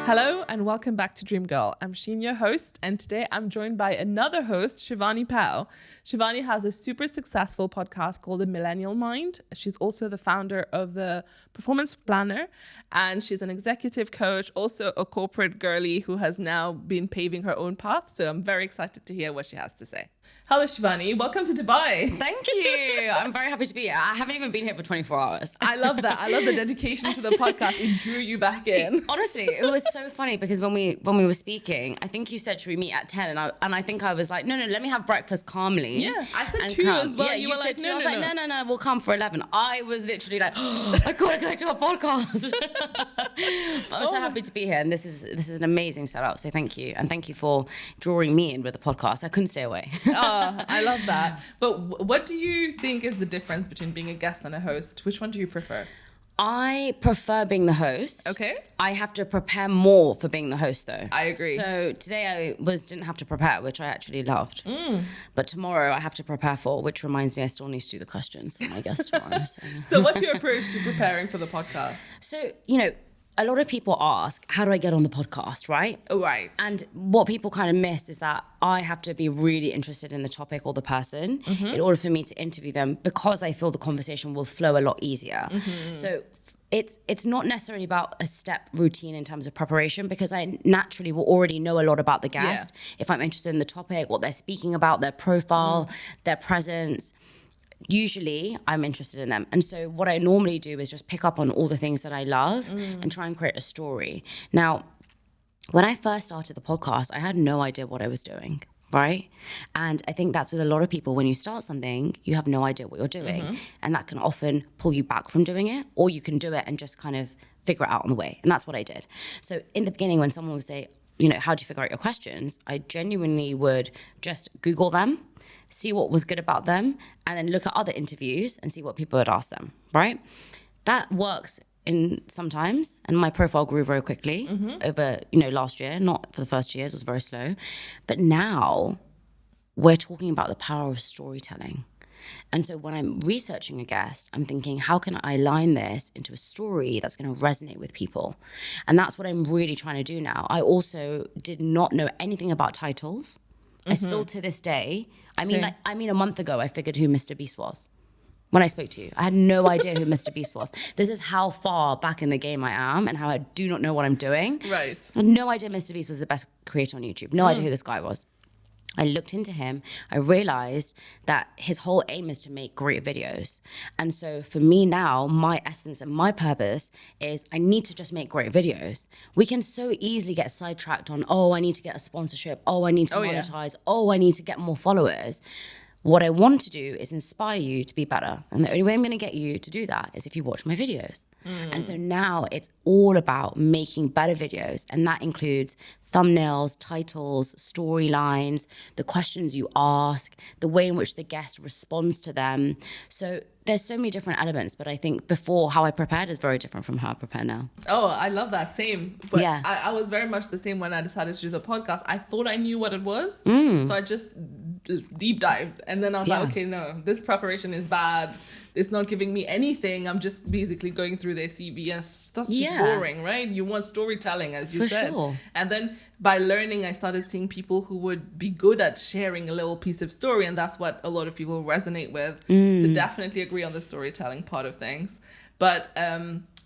Hello and welcome back to Dream Girl. I'm Sheen, your host, and today I'm joined by another host, Shivani Pau. Shivani has a super successful podcast called The Millennial Mind. She's also the founder of the Performance Planner, and she's an executive coach, also a corporate girly who has now been paving her own path. So I'm very excited to hear what she has to say. Hello, Shivani. Welcome to Dubai. Thank you. I'm very happy to be here. I haven't even been here for 24 hours. I love that. I love the dedication to the podcast. It drew you back in. Honestly, it was so funny because when we were speaking, I think you said, should we meet at 10? And I think I was like, no, let me have breakfast calmly. Yeah, I said 2 as well. Yeah, you were said like, 2. no, I was like, no, we'll come for 11. I was literally like, I gotta go to a podcast. But I'm so happy to be here, and this is an amazing setup. So thank you, and thank you for drawing me in with the podcast. I couldn't stay away. Oh, I love that. But what do you think is the difference between being a guest and a host? Which one do you prefer? I prefer being the host. Okay. I have to prepare more for being the host, though. I agree. So today didn't have to prepare, which I actually loved. But tomorrow I have to prepare for, which reminds me I still need to do the questions for my guest tomorrow. So what's your approach to preparing for the podcast? So, a lot of people ask, how do I get on the podcast, right? Oh, right. And what people kind of missed is that I have to be really interested in the topic or the person in order for me to interview them, because I feel the conversation will flow a lot easier. So it's not necessarily about a step routine in terms of preparation, because I naturally will already know a lot about the guest. If I'm interested in the topic, what they're speaking about, their profile, their presence. Usually I'm interested in them. And so what I normally do is just pick up on all the things that I love and try and create a story. Now, when I first started the podcast, I had no idea what I was doing, right? And I think that's with a lot of people. When you start something, you have no idea what you're doing. And that can often pull you back from doing it, or you can do it and just kind of figure it out on the way. And that's what I did. So in the beginning, when someone would say, how do you figure out your questions? I genuinely would just Google them, see what was good about them, and then look at other interviews and see what people had asked them, right? That works in sometimes, and my profile grew very quickly over, last year. Not for the first 2 years, it was very slow. But now we're talking about the power of storytelling. And so when I'm researching a guest, I'm thinking, how can I align this into a story that's going to resonate with people? And that's what I'm really trying to do now. I also did not know anything about titles. I still to this day, a month ago, I figured who Mr. Beast was. When I spoke to you, I had no idea who Mr. Beast was. This is how far back in the game I am and how I do not know what I'm doing. Right. I had no idea Mr. Beast was the best creator on YouTube. No idea who this guy was. I looked into him, I realized that his whole aim is to make great videos. And so for me now, my essence and my purpose is I need to just make great videos. We can so easily get sidetracked on, I need to get a sponsorship. I need to monetize. I need to get more followers. What I want to do is inspire you to be better. And the only way I'm going to get you to do that is if you watch my videos. And so now it's all about making better videos. And that includes thumbnails, titles, storylines, the questions you ask, the way in which the guest responds to them. So there's so many different elements, but I think before, how I prepared is very different from how I prepare now. Oh, I love that. Same. But yeah. I was very much the same when I decided to do the podcast. I thought I knew what it was. So I just deep dived. And then I was like, okay, no, this preparation is bad. It's not giving me anything. I'm just basically going through their CV, and that's just boring, right? You want storytelling, as you said. Sure. And then by learning, I started seeing people who would be good at sharing a little piece of story, and that's what a lot of people resonate with. So definitely agree on the storytelling part of things. But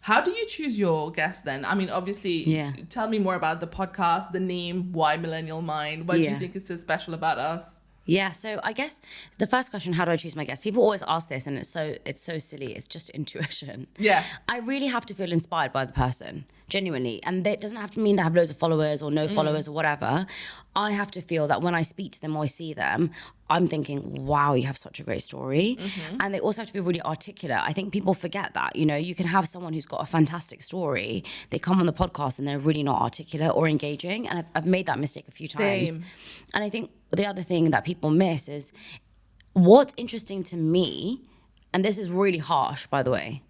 how do you choose your guests then? I mean, obviously, tell me more about the podcast, the name, why Millennial Mind? What do you think is so special about us? Yeah, so I guess the first question, how do I choose my guests? People always ask this, and it's so silly. It's just intuition. Yeah. I really have to feel inspired by the person, genuinely. And it doesn't have to mean they have loads of followers or no followers or whatever. I have to feel that when I speak to them or I see them, I'm thinking, wow, you have such a great story. And they also have to be really articulate. I think people forget that, you can have someone who's got a fantastic story. They come on the podcast and they're really not articulate or engaging. And I've made that mistake a few times. And I think the other thing that people miss is what's interesting to me, and this is really harsh, by the way,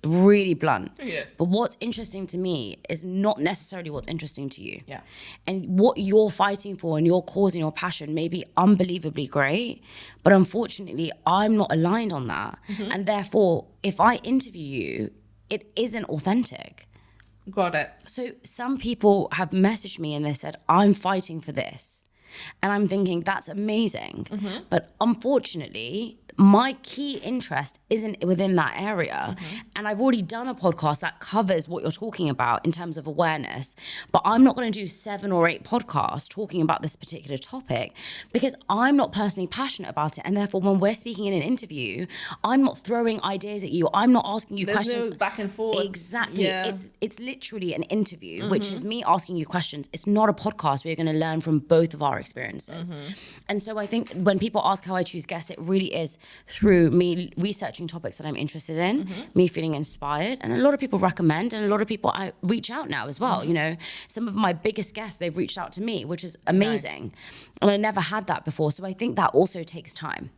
really blunt. Yeah. But what's interesting to me is not necessarily what's interesting to you. Yeah. And what you're fighting for and your cause and your passion may be unbelievably great, but unfortunately, I'm not aligned on that. And therefore, if I interview you, it isn't authentic. Got it. So some people have messaged me and they said, I'm fighting for this. And I'm thinking, that's amazing. But unfortunately, my key interest isn't within that area. And I've already done a podcast that covers what you're talking about in terms of awareness. But I'm not going to do 7 or 8 podcasts talking about this particular topic because I'm not personally passionate about it. And therefore, when we're speaking in an interview, I'm not throwing ideas at you. I'm not asking you questions. No back and forth. Exactly. Yeah. It's literally an interview, which is me asking you questions. It's not a podcast where you're going to learn from both of our experiences. And so I think when people ask how I choose guests, it really is through me researching topics that I'm interested in, me feeling inspired. And a lot of people recommend, and a lot of people I reach out now as well. You know, some of my biggest guests, they've reached out to me, which is amazing. Nice. And I never had that before. So I think that also takes time.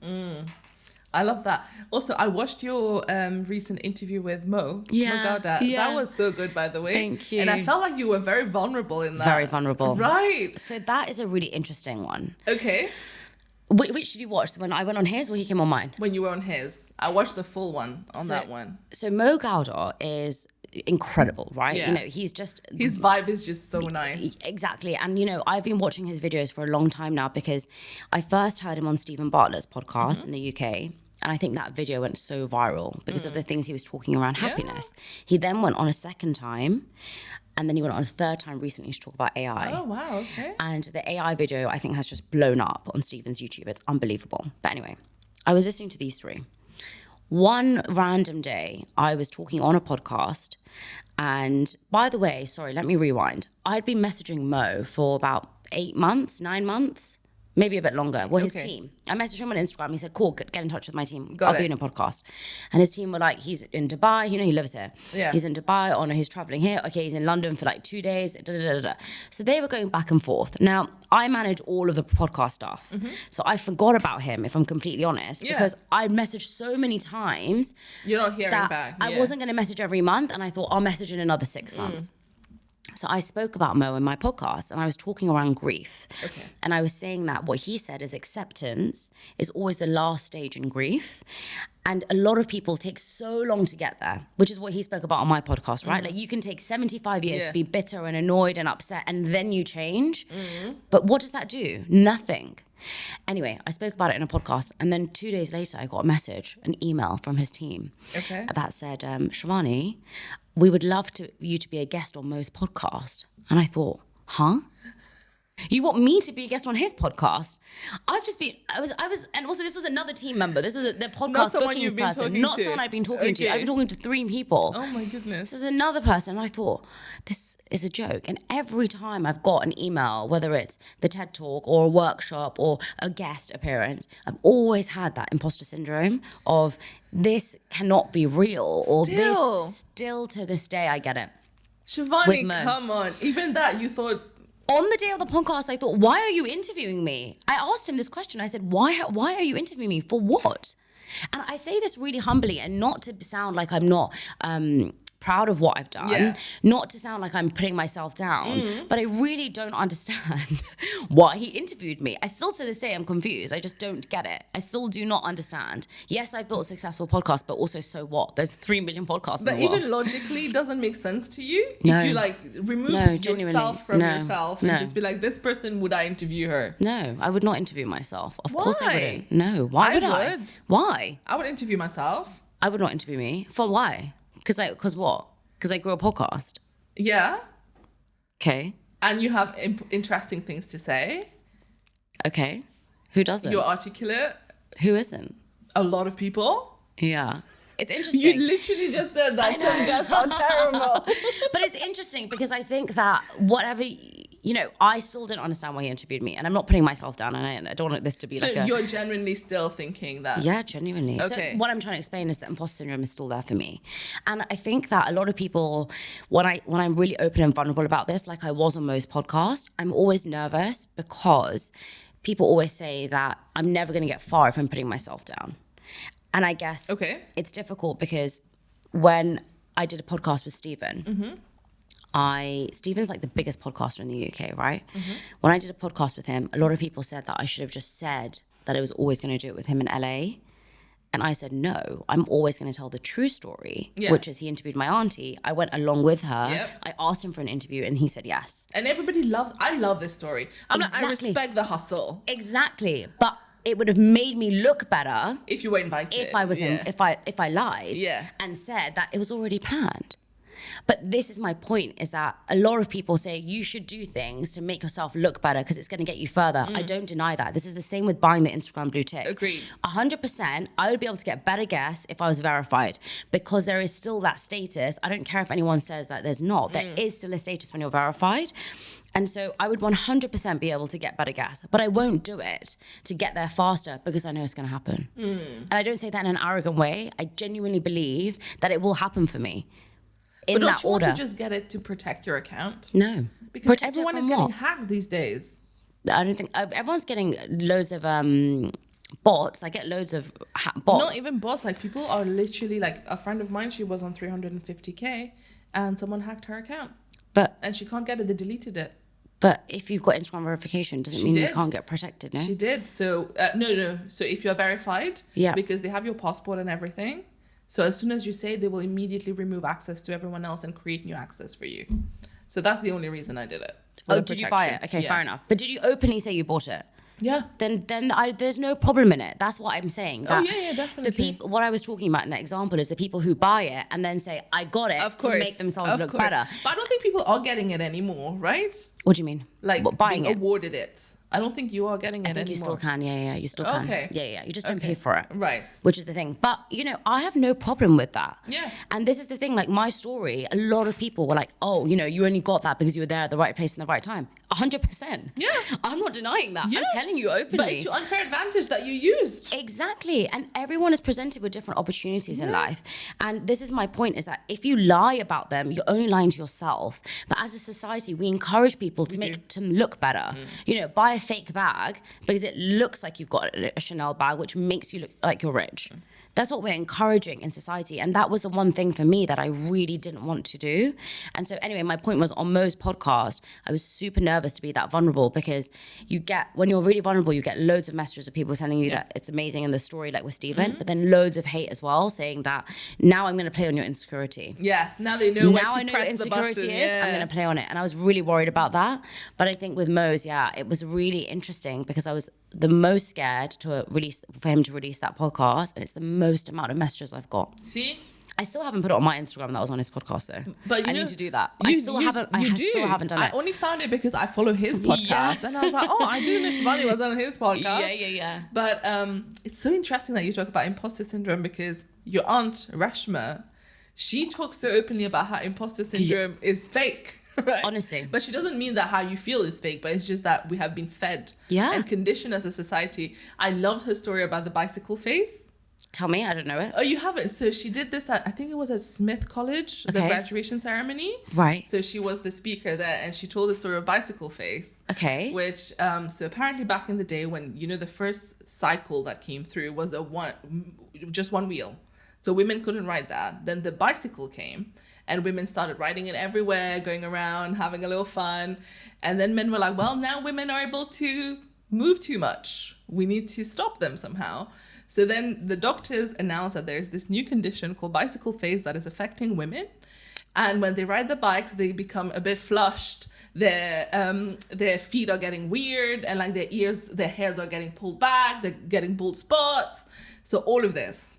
I love that. Also, I watched your recent interview with Mo. Yeah, That was so good, by the way. Thank you. And I felt like you were very vulnerable in that. Very vulnerable. Right. So that is a really interesting one. Okay. Which did you watch? When I went on his or he came on mine? When you were on his. I watched the full one on that one. So Mo Gawdat is incredible, right? Yeah. You know, he's just... His vibe is just so nice. Exactly. And, you know, I've been watching his videos for a long time now because I first heard him on Stephen Bartlett's podcast in the UK. And I think that video went so viral because of the things he was talking around happiness. He then went on a second time. And then he went on a third time recently to talk about AI. Oh, wow, okay. And the AI video, I think, has just blown up on Stephen's YouTube. It's unbelievable. But anyway, I was listening to these 3. One random day, I was talking on a podcast. And by the way, sorry, let me rewind. I'd been messaging Mo for about 8 months, 9 months. Maybe a bit longer. Well, his team. I messaged him on Instagram. He said, cool, get in touch with my team. I'll be in a podcast. And his team were like, he's in Dubai. You know, he lives here. Yeah. He's in Dubai. Oh, no, he's traveling here. Okay, he's in London for like 2 days. Da, da, da, da. So they were going back and forth. Now, I manage all of the podcast stuff. So I forgot about him, if I'm completely honest. Because I messaged so many times. You're not hearing that back. I wasn't going to message every month. And I thought, I'll message in another 6 months. So I spoke about Mo in my podcast and I was talking around grief. Okay. And I was saying that what he said is acceptance is always the last stage in grief. And a lot of people take so long to get there, which is what he spoke about on my podcast, right? Like you can take 75 years to be bitter and annoyed and upset and then you change. But what does that do? Nothing. Anyway, I spoke about it in a podcast and then 2 days later I got a message, an email from his team that said, Shivani, we would love you to be a guest on Mo's podcast. And I thought, huh? You want me to be a guest on his podcast? I was, and also this was another team member. This is the podcast bookings person, not someone I've been talking to. I've been talking to 3 people. Oh my goodness. This is another person. And I thought, this is a joke. And every time I've got an email, whether it's the TED Talk or a workshop or a guest appearance, I've always had that imposter syndrome of this cannot be real or this still to this day I get it. Shivani, come on. Even that you thought... On the day of the podcast, I thought, why are you interviewing me? I asked him this question. I said, why are you interviewing me? For what? And I say this really humbly and not to sound like I'm not proud of what I've done, not to sound like I'm putting myself down, but I really don't understand why he interviewed me. I still to this day am confused. I just don't get it. I still do not understand. Yes, I've built a successful podcast, but also so what? There's 3 million podcasts in the world. But even logically, it doesn't make sense to you? No. If you like remove yourself from yourself and just be like, this person, would I interview her? No, I would not interview myself. Of course I wouldn't. No, why would I? Why? I would interview myself. I would not interview me. For why? Because what? Because I grew a podcast. Yeah. Okay. And you have interesting things to say. Okay. Who doesn't? You're articulate. Who isn't? A lot of people. Yeah. It's interesting. You literally just said that. Some guys are terrible. But it's interesting because I think that whatever, you know, I still didn't understand why he interviewed me. And I'm not putting myself down. And I don't want this to be like So you're genuinely still thinking that? Yeah, genuinely. Okay. So what I'm trying to explain is that imposter syndrome is still there for me. And I think that a lot of people, when I'm really open and vulnerable about this, like I was on Mo's podcast, I'm always nervous because people always say that I'm never going to get far if I'm putting myself down. And I guess it's difficult because when I did a podcast with Stephen, Stephen's like the biggest podcaster in the UK, right? When I did a podcast with him, a lot of people said that I should have just said that I was always going to do it with him in LA. And I said, no, I'm always going to tell the true story, Yeah. which is he interviewed my auntie. I went along with her. Yep. I asked him for an interview and he said yes. And everybody I love this story. I respect the hustle. Exactly. But it would have made me look better if you were invited. If I was if I lied Yeah. and said that it was already planned. But this is my point, is that a lot of people say you should do things to make yourself look better because it's going to get you further. I don't deny that. This is the same with buying the Instagram blue tick. Agreed. 100%, I would be able to get better guests if I was verified, because there is still that status. I don't care if anyone says that there's not. There is still a status when you're verified. And so I would 100% be able to get better guests, but I won't do it to get there faster because I know it's going to happen. And I don't say that in an arrogant way. I genuinely believe that it will happen for me. But don't you want to just get it to protect your account? No. Because everyone is getting hacked these days. I don't think everyone's getting loads of bots. I get loads of bots. Not even bots. Like, people are literally, like, a friend of mine, she was on 350K and someone hacked her account. And she can't get it. They deleted it. But if you've got Instagram verification, doesn't mean you can't get protected, no? She did. So, no. So if you're verified, because they have your passport and everything, so as soon as you say, they will immediately remove access to everyone else and create new access for you. So that's the only reason I did it. Oh, did you buy it? Okay, fair enough. But did you openly say you bought it? Yeah. Then there's no problem in it. That's what I'm saying. That Definitely. What I was talking about in that example is the people who buy it and then say, I got it to make themselves look better. But I don't think people are getting it anymore, right? What do you mean? Like, buying being awarded it. I don't think you are getting it anymore. I think you still can, you still can. Okay. Yeah, you just don't pay for it. Right. Which is the thing. But, I have no problem with that. Yeah. And this is the thing, like, my story, a lot of people were like, oh, you only got that because you were there at the right place in the right time. 100%. Yeah. I'm not denying that. Yeah. I'm telling you openly. But it's your unfair advantage that you used. Exactly. And everyone is presented with different opportunities in life. And this is my point, is that if you lie about them, you're only lying to yourself. But as a society, we encourage people to make them look better. Buy a fake bag because it looks like you've got a Chanel bag, which makes you look like you're rich. That's what we're encouraging in society. And that was the one thing for me that I really didn't want to do. And so anyway, my point was, on Mo's podcast, I was super nervous to be that vulnerable, because when you're really vulnerable, you get loads of messages of people telling you that it's amazing in the story, like with Stephen, but then loads of hate as well, saying that now I'm going to play on your insecurity. Yeah, now they know where to I know press your the button. insecurity is, I'm going to play on it. And I was really worried about that. But I think with Mo's, it was really interesting, because I was the most scared for him to release that podcast, and it's the most amount of messages I've got. See? I still haven't put it on my Instagram that was on his podcast though. But I need to do that. I still haven't done it. I only found it because I follow his podcast and I was like, oh, I didn't know Shivani was on his podcast. Yeah. But it's so interesting that you talk about imposter syndrome, because your aunt Rashma, she talks so openly about how imposter syndrome is fake. Right? Honestly. But she doesn't mean that how you feel is fake, but it's just that we have been fed and conditioned as a society. I loved her story about the bicycle face. Tell me, I don't know it. Oh, you haven't? So she did this at, I think it was at Smith College, the graduation ceremony. Right. So she was the speaker there, and she told the story of bicycle face. Okay. Which, so apparently back in the day when, the first cycle that came through was just one wheel. So women couldn't ride that. Then the bicycle came, and women started riding it everywhere, going around, having a little fun. And then men were like, well, now women are able to move too much. We need to stop them somehow. So then the doctors announced that there's this new condition called bicycle face that is affecting women. And when they ride the bikes, they become a bit flushed. Their feet are getting weird, and like their hairs are getting pulled back. They're getting bald spots. So all of this.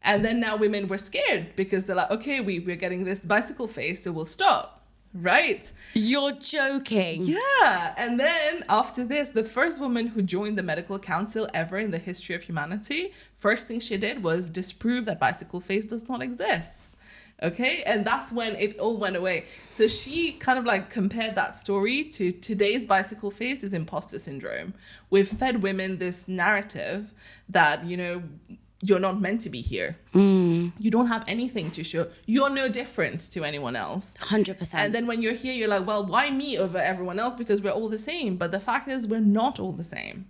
And then now women were scared because they're like, okay, we're getting this bicycle face, so we'll stop. Right. You're joking. Yeah. And then after this, the first woman who joined the medical council ever in the history of humanity, first thing she did was disprove that bicycle face does not exist. Okay. And that's when it all went away. So she kind of like compared that story to today's bicycle face is imposter syndrome. We've fed women this narrative that, you're not meant to be here. You don't have anything to show. You're no different to anyone else. 100%. And then when you're here, you're like, well, why me over everyone else? Because we're all the same. But the fact is, we're not all the same.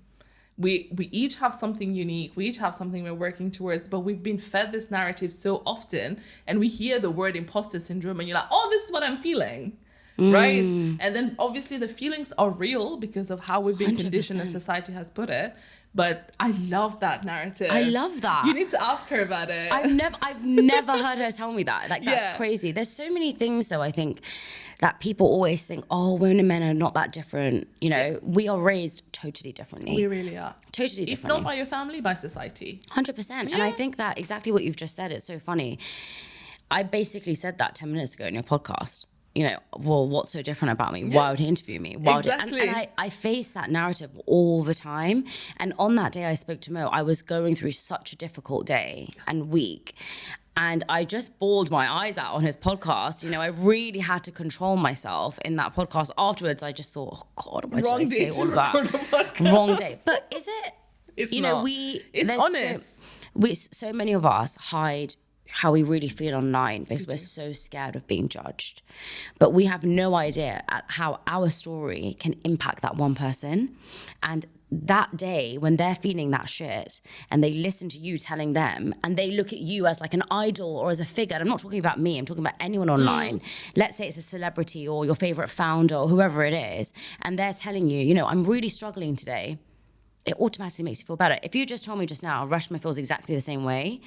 We each have something unique. We each have something we're working towards. But we've been fed this narrative so often. And we hear the word imposter syndrome. And you're like, oh, this is what I'm feeling. right? And then obviously the feelings are real because of how we've been conditioned and 100%. society has put it. But I love that narrative. I love that. You need to ask her about it. I've never heard her tell me that. Like, that's crazy. There's so many things, though, I think, that people always think, oh, women and men are not that different. You know, we are raised totally differently. We really are. Totally differently. If not by your family, by society. 100%. And I think that exactly what you've just said, it's so funny. I basically said that 10 minutes ago in your podcast. You know, well, what's so different about me? Why would he interview me? Exactly. And I face that narrative all the time. And on that day I spoke to Mo, I was going through such a difficult day and week. And I just bawled my eyes out on his podcast. You know, I really had to control myself in that podcast. Afterwards, I just thought, oh God, why did I say all that? Wrong day. But is it? It's you not. know, it's honest. So many of us hide how we really feel online because we're so scared of being judged. But we have no idea at how our story can impact that one person. And that day when they're feeling that shit and they listen to you telling them and they look at you as like an idol or as a figure, and I'm not talking about me, I'm talking about anyone online. Let's say it's a celebrity or your favorite founder or whoever it is, and they're telling you, you know, I'm really struggling today. It automatically makes you feel better. If you just told me just now, Rashma feels exactly the same way,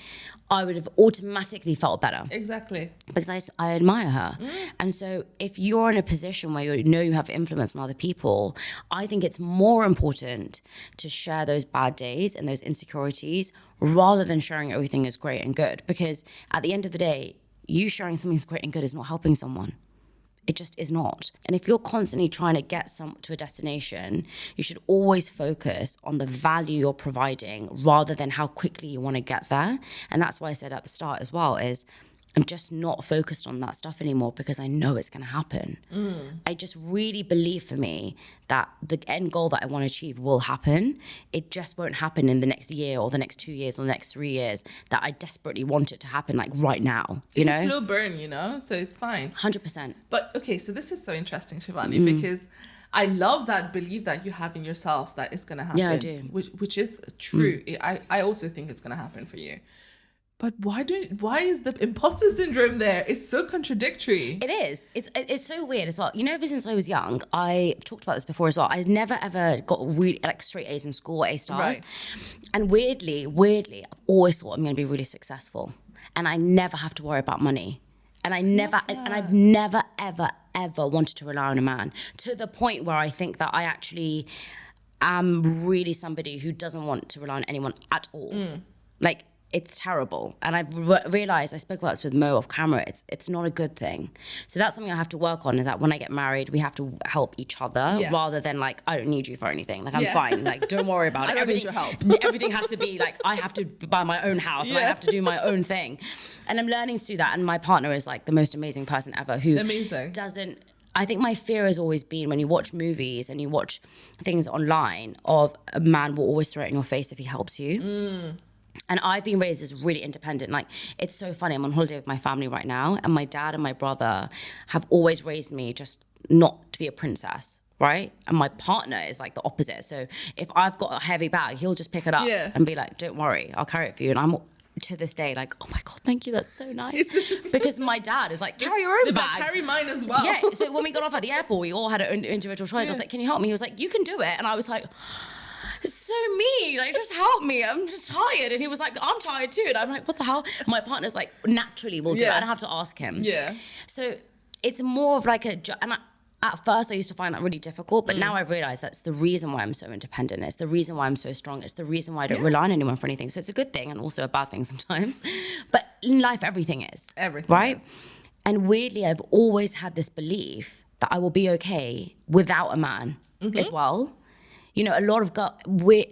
I would have automatically felt better. Exactly. Because I admire her. And so if you're in a position where you know you have influence on other people, I think it's more important to share those bad days and those insecurities rather than sharing everything as great and good. Because at the end of the day, you sharing something that's great and good is not helping someone. It just is not. And if you're constantly trying to get to a destination, you should always focus on the value you're providing rather than how quickly you want to get there. And that's why I said at the start as well is I'm just not focused on that stuff anymore because I know it's going to happen. I just really believe for me that the end goal that I want to achieve will happen. It just won't happen in the next year or the next 2 years or the next 3 years that I desperately want it to happen like right now. It's a slow burn, you know, so it's fine. 100%. But okay, so this is so interesting, Shivani, because I love that belief that you have in yourself that it's going to happen. Yeah, I do. Which is true. I also think it's going to happen for you. But why is the imposter syndrome there? It's so contradictory. It is. It's so weird as well. You know, ever since I was young, I've talked about this before as well. I never ever got really like straight A's in school or A stars. Right. And weirdly, I've always thought I'm going to be really successful, and I never have to worry about money. And I've never ever wanted to rely on a man to the point where I think that I actually am really somebody who doesn't want to rely on anyone at all. Like. It's terrible. And I've realized, I spoke about this with Mo off camera, it's not a good thing. So that's something I have to work on, is that when I get married, we have to help each other rather than like, I don't need you for anything. Like, I'm fine. Like, don't worry about it. I don't need your help. Everything has to be like, I have to buy my own house and I have to do my own thing. And I'm learning to do that. And my partner is like the most amazing person ever who doesn't, I think my fear has always been when you watch movies and you watch things online of a man will always throw it in your face if he helps you. And I've been raised as really independent. Like, it's so funny. I'm on holiday with my family right now, and my dad and my brother have always raised me just not to be a princess, right? And my partner is like the opposite. So if I've got a heavy bag, he'll just pick it up and be like, don't worry, I'll carry it for you. And I'm to this day like, oh my God, thank you, that's so nice. Because my dad is like, carry your own bag. Carry mine as well. Yeah, so when we got off at the airport, we all had our own individual choice. I was like, can you help me? He was like, you can do it. And I was like, it's so mean, like, just help me, I'm just tired. And he was like, I'm tired too. And I'm like, what the hell? My partner's like, naturally will do it. I don't have to ask him. So it's more of like at first I used to find that really difficult, but now I've realized that's the reason why I'm so independent. It's the reason why I'm so strong. It's the reason why I don't rely on anyone for anything. So it's a good thing and also a bad thing sometimes. But in life, everything is. Everything right? is. And weirdly, I've always had this belief that I will be okay without a man as well. You know, a lot of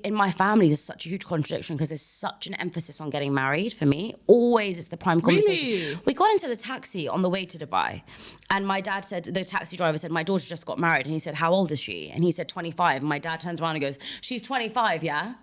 in my family, there's such a huge contradiction because there's such an emphasis on getting married for me. Always it's the prime conversation. Really? We got into the taxi on the way to Dubai, and my dad said, the taxi driver said, my daughter just got married. And he said, how old is she? And he said, 25. And my dad turns around and goes, she's 25, yeah?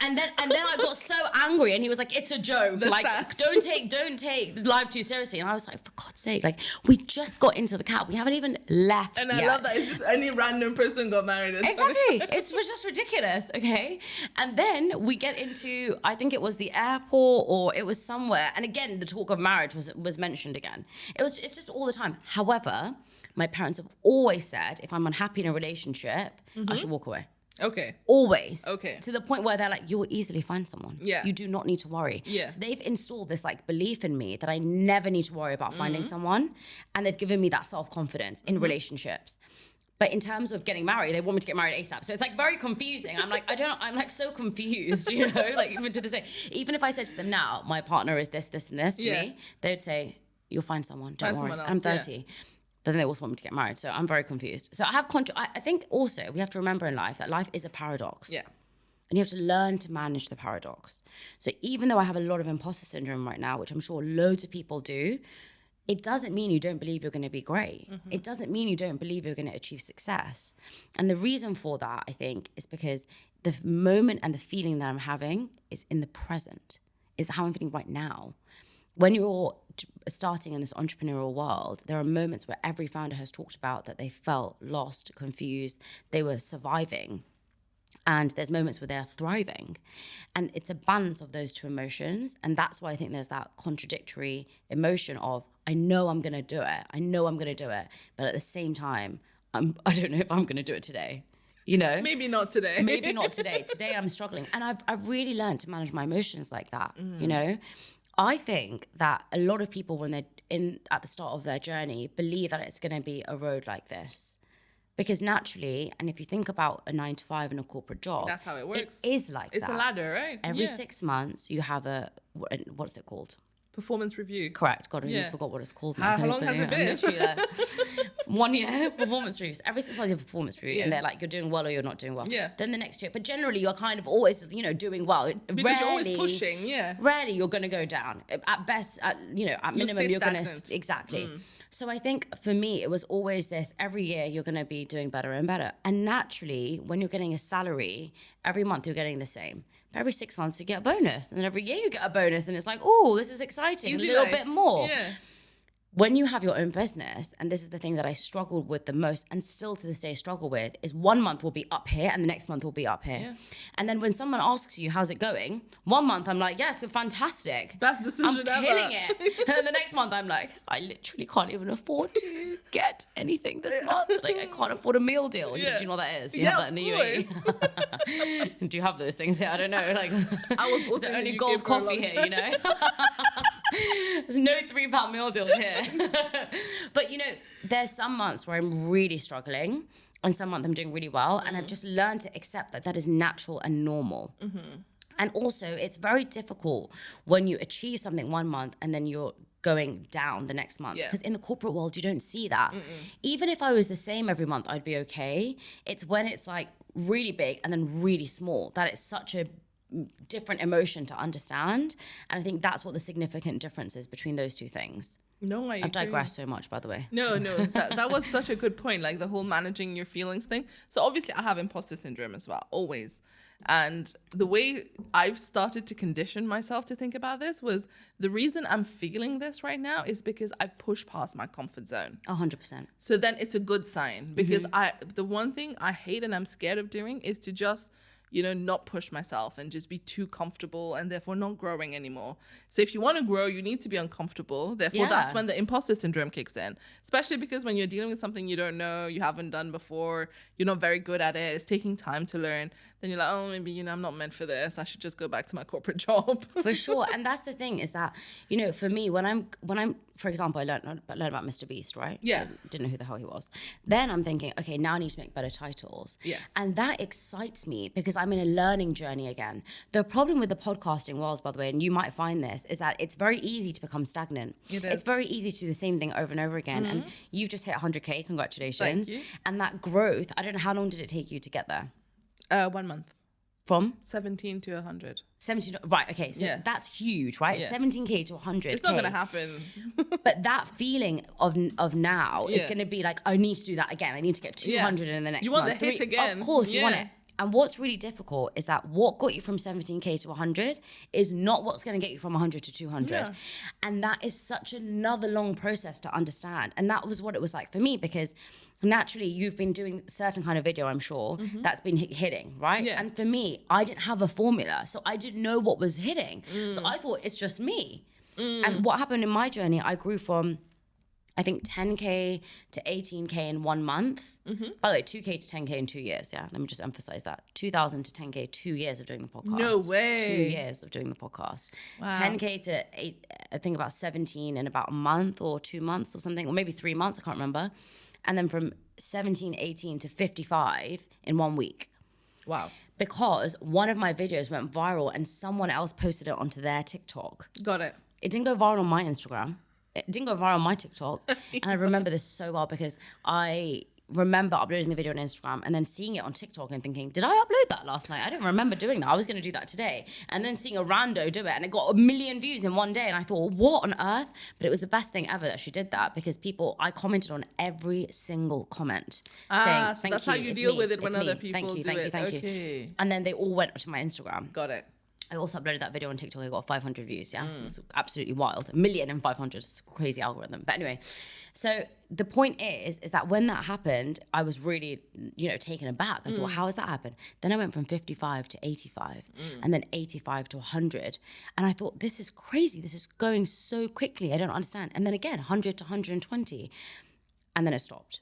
And then I got so angry, and he was like, "It's a joke. Like, don't take life too seriously." And I was like, "For God's sake! Like, we just got into the cab. We haven't even left." And I love that it's just any random person got married. Exactly. It was just ridiculous. Okay. And then we get into, I think it was the airport or it was somewhere, and again the talk of marriage was mentioned again. It's just all the time. However, my parents have always said if I'm unhappy in a relationship, I should walk away. Okay. Always. Okay. To the point where they're like, you will easily find someone. Yeah. You do not need to worry. Yeah. So they've installed this like belief in me that I never need to worry about finding someone. And they've given me that self-confidence in relationships. But in terms of getting married, they want me to get married ASAP. So it's like very confusing. I'm like so confused, you know, like even to this day. Even if I said to them now, my partner is this, and this to me, they'd say, you'll find someone, don't worry. I'm 30. Yeah. But then they also want me to get married. So I'm very confused. So I think also we have to remember in life that life is a paradox. Yeah. And you have to learn to manage the paradox. So even though I have a lot of imposter syndrome right now, which I'm sure loads of people do, it doesn't mean you don't believe you're going to be great. It doesn't mean you don't believe you're going to achieve success. And the reason for that, I think, is because the moment and the feeling that I'm having is in the present, is how I'm feeling right now. When you're starting in this entrepreneurial world, there are moments where every founder has talked about that they felt lost, confused, they were surviving. And there's moments where they're thriving. And it's a balance of those two emotions. And that's why I think there's that contradictory emotion of, I know I'm going to do it. I know I'm going to do it. But at the same time, I don't know if I'm going to do it today. You know? Maybe not today. Maybe not today. Today I'm struggling. And I've really learned to manage my emotions like that, you know? I think that a lot of people, when they're at the start of their journey, believe that it's going to be a road like this. Because naturally, and if you think about a 9-to-5 in a corporate job, that's how it works. It is like it's that. a ladder, right? Every 6 months, you have what's it called? Performance review. Correct. God, I really forgot what it's called now. How long has it been? Literally like 1 year performance reviews. Every 6 months you have a performance review, and they're like, you're doing well or you're not doing well. Yeah. Then the next year, but generally you're kind of always, doing well. Because you're always pushing, yeah. Rarely you're going to go down. At best, at minimum, you're going to exactly. So I think for me, it was always this, every year you're going to be doing better and better. And naturally, when you're getting a salary, every month you're getting the same. But every 6 months you get a bonus. And then every year you get a bonus. And it's like, oh, this is exciting. Easy a little life. bit more. Yeah. When you have your own business, and this is the thing that I struggled with the most and still to this day struggle with, is 1 month will be up here and the next month will be up here. Yeah. And then when someone asks you, how's it going? 1 month I'm like, yes, fantastic. Best decision ever. I'm killing it. And then the next month I'm like, I literally can't even afford to get anything this month. Like, I can't afford a meal deal. Yeah. Do you know what that is? You have that in the UAE. Do you have those things here? I don't know. Like, I was also the only gold coffee here, you know? There's no £3 meal deals here. But there's some months where I'm really struggling and some months I'm doing really well. And I've just learned to accept that is natural and normal. And also it's very difficult when you achieve something 1 month and then you're going down the next month. Because in the corporate world, you don't see that. Even if I was the same every month, I'd be okay. It's when it's like really big and then really small that it's such a different emotion to understand. And I think that's what the significant difference is between those two things. No, I've digressed so much, by the way. No, that was such a good point, like the whole managing your feelings thing. So obviously I have imposter syndrome as well, always. And the way I've started to condition myself to think about this was the reason I'm feeling this right now is because I've pushed past my comfort zone. 100%. So then it's a good sign, because the one thing I hate and I'm scared of doing is to just not push myself and just be too comfortable and therefore not growing anymore. So if you want to grow, you need to be uncomfortable. Therefore, that's when the imposter syndrome kicks in, especially because when you're dealing with something you don't know, you haven't done before, you're not very good at it, it's taking time to learn. Then you're like, oh, maybe, I'm not meant for this. I should just go back to my corporate job. For sure. And that's the thing is that, for me, when I'm, for example, I learned about Mr. Beast, right? Yeah. I didn't know who the hell he was. Then I'm thinking, okay, now I need to make better titles. Yes. And that excites me because I'm in a learning journey again. The problem with the podcasting world, by the way, and you might find this, is that it's very easy to become stagnant. It's very easy to do the same thing over and over again. And you've just hit 100K, congratulations. Thank you. And that growth, I don't know, how long did it take you to get there? 1 month. From? 17 to 100. 17, right, okay, so that's huge, right? Yeah. 17K to 100K. It's not going to happen. But that feeling of now is going to be like, I need to do that again. I need to get 200 in the next month. You want the hit again. Of course, you want it. And what's really difficult is that what got you from 17K to 100 is not what's going to get you from 100 to 200. Yeah. And that is such another long process to understand. And that was what it was like for me, because naturally you've been doing certain kind of video, I'm sure, that's been hitting, right? Yeah. And for me, I didn't have a formula. So I didn't know what was hitting. So I thought it's just me. And what happened in my journey, I grew from, I think 10K to 18K in 1 month. By the way, 2K to 10K in 2 years. Yeah, let me just emphasize that. 2,000 to 10K, 2 years of doing the podcast. No way. 2 years of doing the podcast. Wow. 10K to I think about 17 in about a month or 2 months or something, or maybe 3 months, I can't remember. And then from 17, 18 to 55 in 1 week. Wow. Because one of my videos went viral and someone else posted it onto their TikTok. Got it. It didn't go viral on my Instagram. It didn't go viral on my TikTok. And I remember this so well because I remember uploading the video on Instagram and then seeing it on TikTok and thinking, did I upload that last night? I don't remember doing that. I was going to do that today. And then seeing a rando do it and it got 1 million views in 1 day. And I thought, what on earth? But it was the best thing ever that she did that, because I commented on every single comment saying, so that's how you deal with it when other people thank you, do thank it. you, thank Okay. you. And then they all went to my Instagram. Got it. I also uploaded that video on TikTok. I got 500 views. Yeah, it's absolutely wild. 1 million and 500. It's a crazy algorithm. But anyway, so the point is that when that happened, I was really, taken aback. I thought, how has that happened? Then I went from 55 to 85, and then 85 to 100, and I thought, this is crazy. This is going so quickly. I don't understand. And then again, 100 to 120, and then it stopped.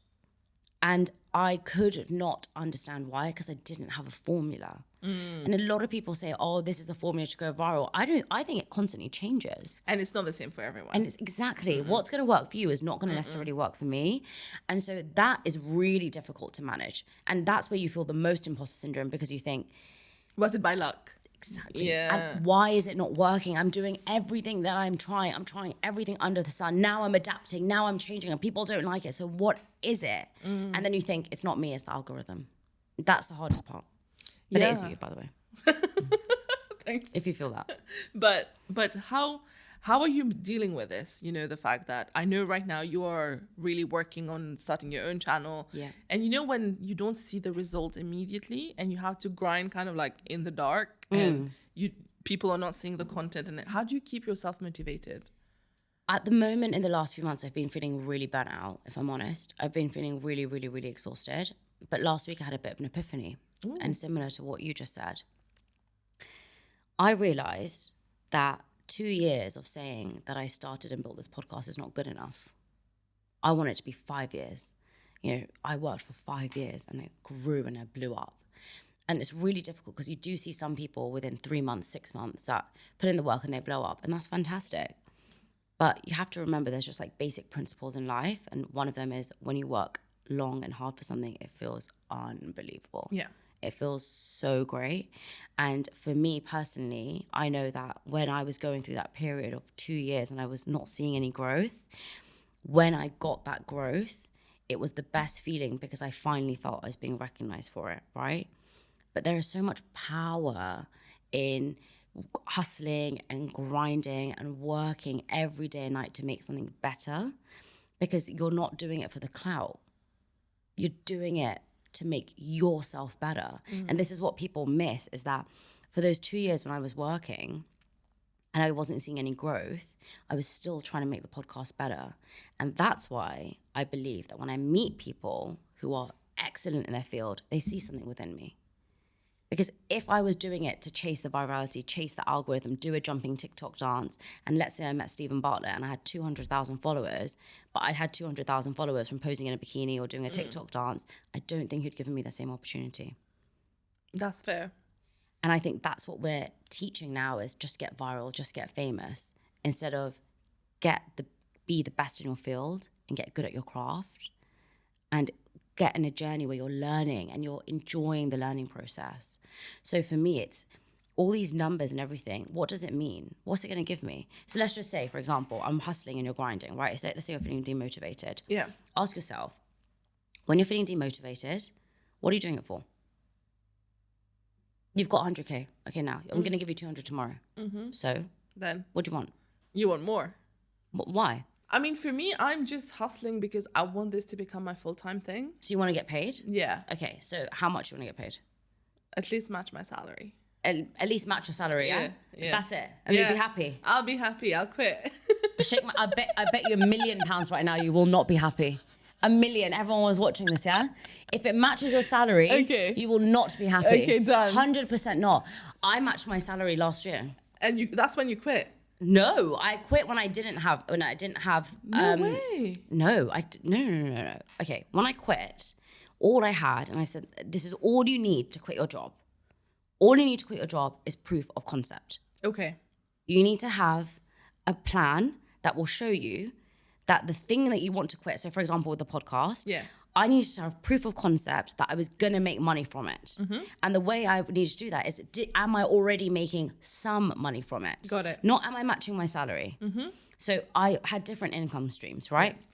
And I could not understand why, because I didn't have a formula. And a lot of people say, oh, this is the formula to go viral. I think it constantly changes. And it's not the same for everyone. And it's exactly what's going to work for you is not going to necessarily work for me. And so that is really difficult to manage. And that's where you feel the most imposter syndrome, because you think, was it by luck? Exactly. Yeah. And why is it not working? I'm doing everything that I'm trying. I'm trying everything under the sun. Now I'm adapting. Now I'm changing, and people don't like it. So what is it? And then you think, it's not me, it's the algorithm. That's the hardest part. But it is you, by the way. Thanks. If you feel that. But how are you dealing with this? The fact that I know right now you are really working on starting your own channel. Yeah. And when you don't see the result immediately and you have to grind kind of like in the dark and people are not seeing the content, and how do you keep yourself motivated? At the moment, in the last few months, I've been feeling really burnt out, if I'm honest. I've been feeling really, really, really exhausted. But last week I had a bit of an epiphany. And similar to what you just said, I realized that 2 years of saying that I started and built this podcast is not good enough. I want it to be 5 years. I worked for 5 years and it grew and it blew up. And it's really difficult because you do see some people within 3 months, 6 months that put in the work and they blow up, and that's fantastic. But you have to remember there's just like basic principles in life. And one of them is when you work long and hard for something, it feels unbelievable. Yeah. It feels so great. And for me personally, I know that when I was going through that period of 2 years and I was not seeing any growth, when I got that growth, it was the best feeling because I finally felt I was being recognized for it, right? But there is so much power in hustling and grinding and working every day and night to make something better, because you're not doing it for the clout. You're doing it to make yourself better. And this is what people miss, is that for those 2 years when I was working and I wasn't seeing any growth, I was still trying to make the podcast better. And that's why I believe that when I meet people who are excellent in their field, they see something within me. Because if I was doing it to chase the virality, chase the algorithm, do a jumping TikTok dance, and let's say I met Stephen Bartlett and I had 200,000 followers, but I had 200,000 followers from posing in a bikini or doing a TikTok dance, I don't think he'd given me the same opportunity. That's fair. And I think that's what we're teaching now, is just get viral, just get famous, instead of be the best in your field and get good at your craft and get in a journey where you're learning and you're enjoying the learning process. So for me, it's all these numbers and everything. What does it mean? What's it going to give me? So let's just say, for example, I'm hustling and you're grinding, right? So let's say you're feeling demotivated. Yeah. Ask yourself, when you're feeling demotivated, what are you doing it for? You've got 100K. Okay, now I'm going to give you 200 tomorrow. So Then what do you want? you want more. Why? I mean, for me, I'm just hustling because I want this to become my full-time thing. So you want to get paid? Yeah. Okay, so how much do you want to get paid? At least match my salary. At least match your salary, yeah? Yeah. That's it. And you'll be happy. I'll be happy. I'll quit. I bet you £1 million right now you will not be happy. 1 million. Everyone was watching this, yeah? If it matches your salary, you will not be happy. Okay, done. 100% not. I matched my salary last year. And that's when you quit? No, I quit when I didn't have. No way. No. Okay, when I quit, all I had, and I said, this is all you need to quit your job. All you need to quit your job is proof of concept. Okay. You need to have a plan that will show you that the thing that you want to quit. So, for example, with the podcast, I needed to have proof of concept that I was going to make money from it. And the way I need to do that is, am I already making some money from it? Got it. Not am I matching my salary? So I had different income streams, right? Yes.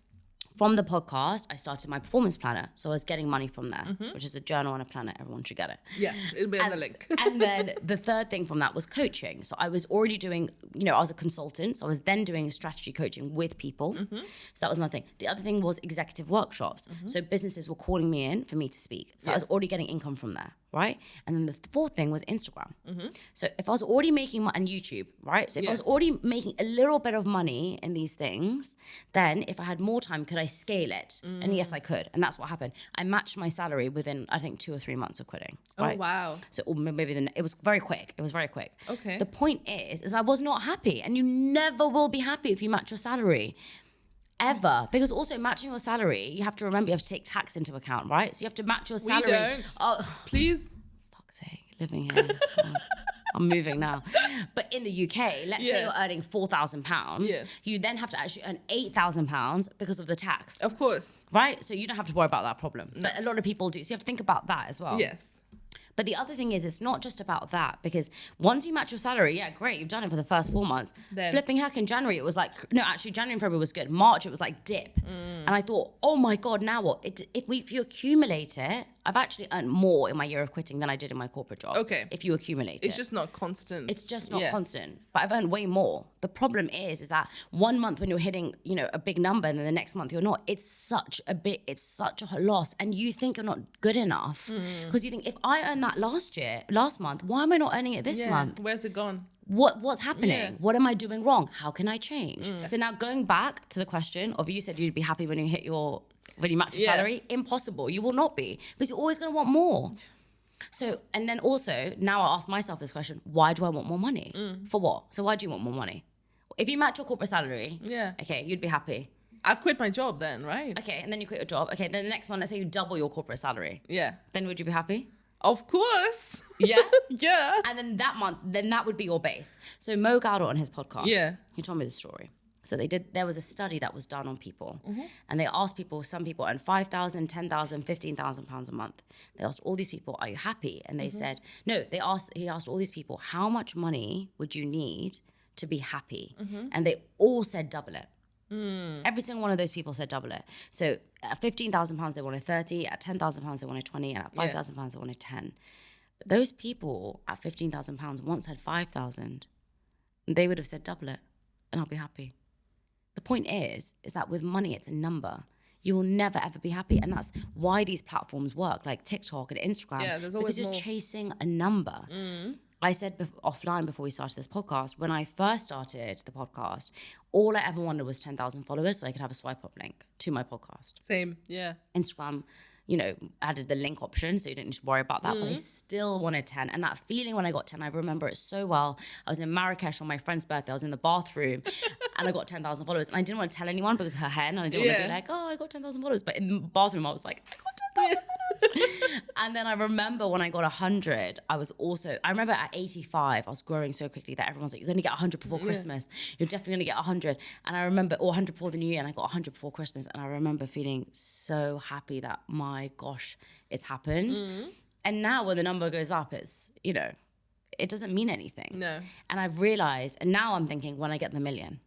From the podcast, I started my performance planner. So I was getting money from there, which is a journal and a planner. Everyone should get it. Yes, it'll be in the link. And then the third thing from that was coaching. So I was already doing, I was a consultant. So I was then doing strategy coaching with people. So that was another thing. The other thing was executive workshops. So businesses were calling me in for me to speak. So I was already getting income from there, right? And then the fourth thing was Instagram. So if I was already making money, and YouTube, right? So if I was already making a little bit of money in these things, then if I had more time, could I scale it? And yes, I could. And that's what happened. I matched my salary within, I think, 2 or 3 months of quitting. Right? Oh, wow. So maybe it was very quick. It was very quick. Okay. The point is I was not happy. And you never will be happy if you match your salary. Ever. Because also matching your salary, you have to remember you have to take tax into account, right? So you have to match your salary. We don't. Please. Fuck's sake. Living here. I'm moving now. But in the UK, let's say you're earning £4,000, you then have to actually earn £8,000 because of the tax. Of course. Right? So you don't have to worry about that problem. No. But a lot of people do. So you have to think about that as well. Yes. But the other thing is, it's not just about that, because once you match your salary, great, you've done it for the first 4 months. Then flipping heck, in January, it was like, no, actually January and February was good. March, it was like dip. And I thought, oh my God, now what? If you accumulate it, I've actually earned more in my year of quitting than I did in my corporate job. Okay. If you accumulate it. It's just not constant. It's just not constant. But I've earned way more. The problem is that 1 month when you're hitting, a big number, and then the next month you're not, it's such a loss. And you think you're not good enough. Because you think, if I earned that last month, why am I not earning it this month? Where's it gone? What's happening? Yeah. What am I doing wrong? How can I change? So now going back to the question of, you said you'd be happy when you match your salary. Impossible. You will not be, because you're always going to want more. So, and then also now I ask myself this question: why do I want more money? For what? So why do you want more money? If you match your corporate salary, okay, you'd be happy. I quit my job then, right? Okay, and then you quit your job. Okay, then the next one, let's say you double your corporate salary. Yeah. Then would you be happy? Of course. Yeah? Yeah. And then that month, that would be your base. So Mo Gauda on his podcast, he told me the story. So there was a study that was done on people, and they asked people, some people earn 5,000, 10,000, 15,000 pounds a month. They asked all these people, are you happy? And they said, no, he asked all these people, how much money would you need to be happy? And they all said double it. Every single one of those people said double it. So at 15,000 pounds, they wanted 30. At 10,000 pounds, they wanted 20. And at 5,000 pounds, they wanted 10. But those people at 15,000 pounds once had 5,000. They would have said double it, and I'll be happy. The point is that with money, it's a number. You will never, ever be happy. And that's why these platforms work, like TikTok and Instagram. Yeah, there's always because you're more. Chasing a number. I said offline before we started this podcast, when I first started the podcast, all I ever wanted was 10,000 followers so I could have a swipe up link to my podcast. Same, yeah. Instagram, added the link option so you didn't need to worry about that, but I still wanted 10. And that feeling when I got 10, I remember it so well. I was in Marrakesh on my friend's birthday. I was in the bathroom and I got 10,000 followers. And I didn't want to tell anyone because her hen, and I didn't want to be like, oh, I got 10,000 followers. But in the bathroom, I was like, I got 10,000 followers. And then I remember when I got 100, I remember at 85, I was growing so quickly that everyone's like, you're going to get 100 before Christmas. You're definitely going to get 100. And I remember, or 100 before the New Year, and I got 100 before Christmas. And I remember feeling so happy that, my gosh, it's happened. And now when the number goes up, it's, it doesn't mean anything. No. And I've realized, and now I'm thinking, when I get the million.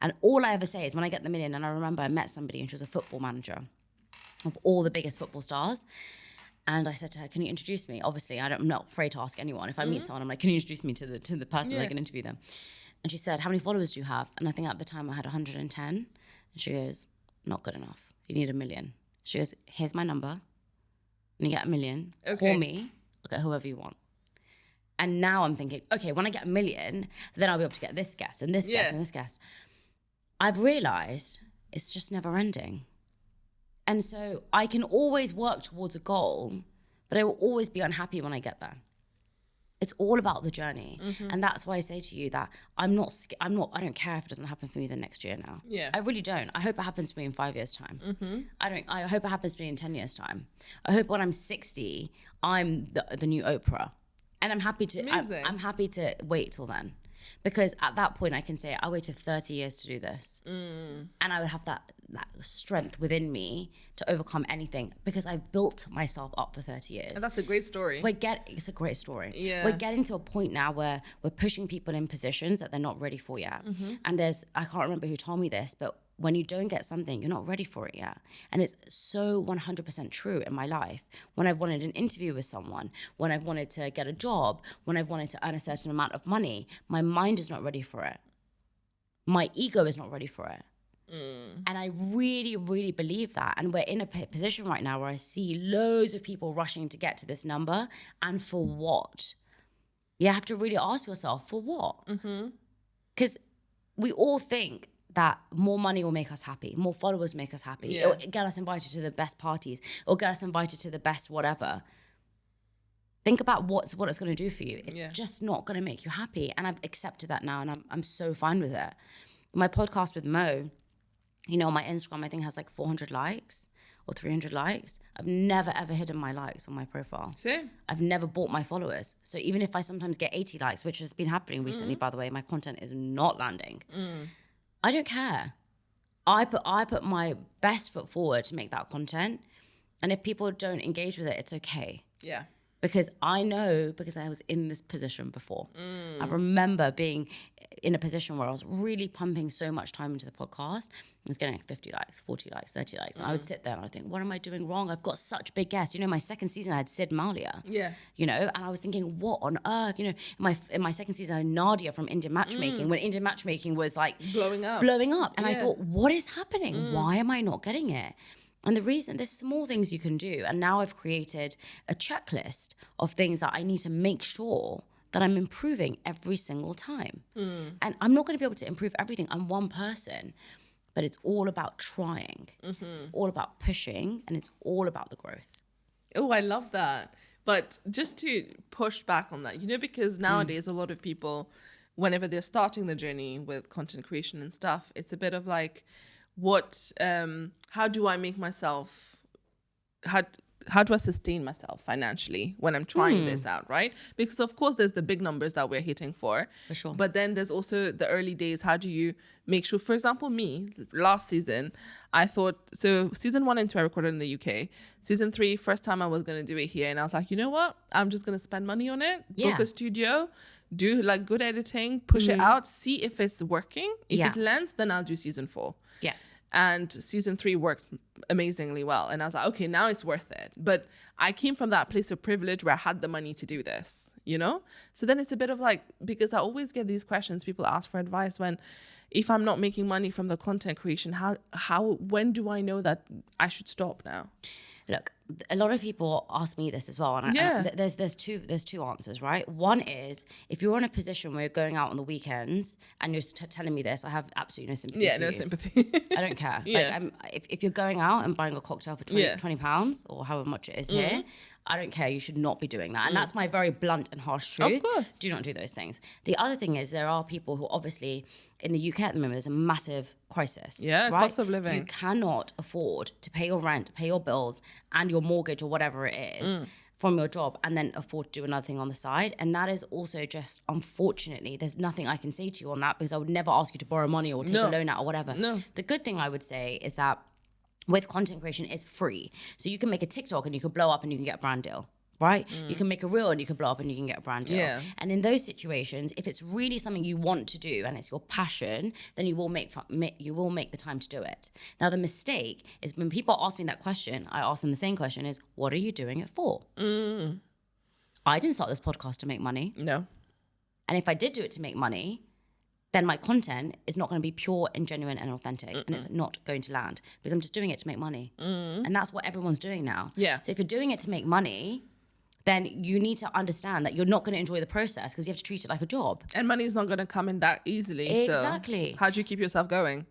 And all I ever say is when I get the million, and I remember I met somebody and she was a football manager of all the biggest football stars. And I said to her, can you introduce me? Obviously, I'm not afraid to ask anyone. If I meet someone, I'm like, can you introduce me to the person so I can interview them? And she said, how many followers do you have? And I think at the time I had 110. And she goes, not good enough. You need 1 million. She goes, here's my number. When you get 1 million, call me. Look at whoever you want. And now I'm thinking, okay, when I get 1 million, then I'll be able to get this guest and this guest and this guest. I've realized it's just never ending. And so I can always work towards a goal, but I will always be unhappy when I get there. It's all about the journey. And that's why I say to you that I don't care if it doesn't happen for me the next year now. Yeah. I really don't. I hope it happens to me in 5 years' time. I hope it happens to me in 10 years' time. I hope when I'm 60, I'm the new Oprah. And I'm happy to wait till then. Because at that point I can say I waited 30 years to do this. And I would have that strength within me to overcome anything because I've built myself up for 30 years. And that's a great story. It's a great story. Yeah. We're getting to a point now where we're pushing people in positions that they're not ready for yet. And I can't remember who told me this, but when you don't get something, you're not ready for it yet. And it's so 100% true in my life. When I've wanted an interview with someone, when I've wanted to get a job, when I've wanted to earn a certain amount of money, my mind is not ready for it. My ego is not ready for it. And I really, really believe that. And we're in a position right now where I see loads of people rushing to get to this number. And for what? You have to really ask yourself, for what? Because we all think that more money will make us happy, more followers make us happy, it'll get us invited to the best parties, or get us invited to the best whatever. Think about what it's going to do for you. It's just not going to make you happy. And I've accepted that now, and I'm so fine with it. My podcast with Mo, you know, my Instagram, I think has like 400 likes or 300 likes. I've never, ever hidden my likes on my profile. Same. I've never bought my followers. So even if I sometimes get 80 likes, which has been happening recently, by the way, my content is not landing. I don't care. I put my best foot forward to make that content. And if people don't engage with it, it's okay. Yeah. Because I know, because I was in this position before. I remember being in a position where I was really pumping so much time into the podcast. I was getting like 50 likes, 40 likes, 30 likes. And I would sit there and I would think, what am I doing wrong? I've got such big guests. You know, my second season I had Sid Malia. Yeah. You know, and I was thinking, what on earth? You know, in my second season I had Nadia from Indian Matchmaking, when Indian Matchmaking was like blowing up. And I thought, what is happening? Why am I not getting it? And the reason, there's small things you can do. And now I've created a checklist of things that I need to make sure that I'm improving every single time. And I'm not going to be able to improve everything. I'm one person. But it's all about trying. It's all about pushing. And it's all about the growth. Oh, I love that. But just to push back on that, you know, because nowadays a lot of people, whenever they're starting the journey with content creation and stuff, it's a bit of like, how do I make myself, how do I sustain myself financially when I'm trying this out, right? Because of course there's the big numbers that we're hitting for sure. But then there's also the early days. How do you make sure, for example, me last season, I thought, so season 1 and 2 I recorded in the UK. Season 3, first time I was going to do it here. And I was like, you know what? I'm just going to spend money on it, book a studio, do like good editing, push it out, see if it's working. If it lands, then I'll do season 4. Yeah. And season 3 worked amazingly well. And I was like, okay, now it's worth it. But I came from that place of privilege where I had the money to do this, you know? So then it's a bit of like, because I always get these questions, people ask for advice when, if I'm not making money from the content creation, when do I know that I should stop now? Look, a lot of people ask me this as well, and there's two answers, right? One is, if you're in a position where you're going out on the weekends and you're telling me this, I have absolutely no sympathy. Yeah, no sympathy. I don't care. Like, if you're going out and buying a cocktail for 20 pounds or however much it is here, I don't care. You should not be doing that. And that's my very blunt and harsh truth. Of course. Do not do those things. The other thing is, there are people who obviously, in the UK at the moment, there's a massive crisis. Yeah, right? Cost of living. You cannot afford to pay your rent, pay your bills, and your mortgage or whatever it is from your job, and then afford to do another thing on the side. And that is also just, unfortunately, there's nothing I can say to you on that, because I would never ask you to borrow money or take a loan out or whatever. No. The good thing I would say is that with content creation, it's free. So you can make a TikTok and you can blow up and you can get a brand deal, right? You can make a reel and you can blow up and you can get a brand deal. Yeah. And in those situations, if it's really something you want to do and it's your passion, then you will make the time to do it. Now, the mistake is when people ask me that question, I ask them the same question is, what are you doing it for? I didn't start this podcast to make money. No. And if I did do it to make money, then my content is not going to be pure and genuine and authentic, and it's not going to land, because I'm just doing it to make money. And that's what everyone's doing now. Yeah. So if you're doing it to make money, then you need to understand that you're not going to enjoy the process because you have to treat it like a job. And money's not going to come in that easily. Exactly. So how do you keep yourself going?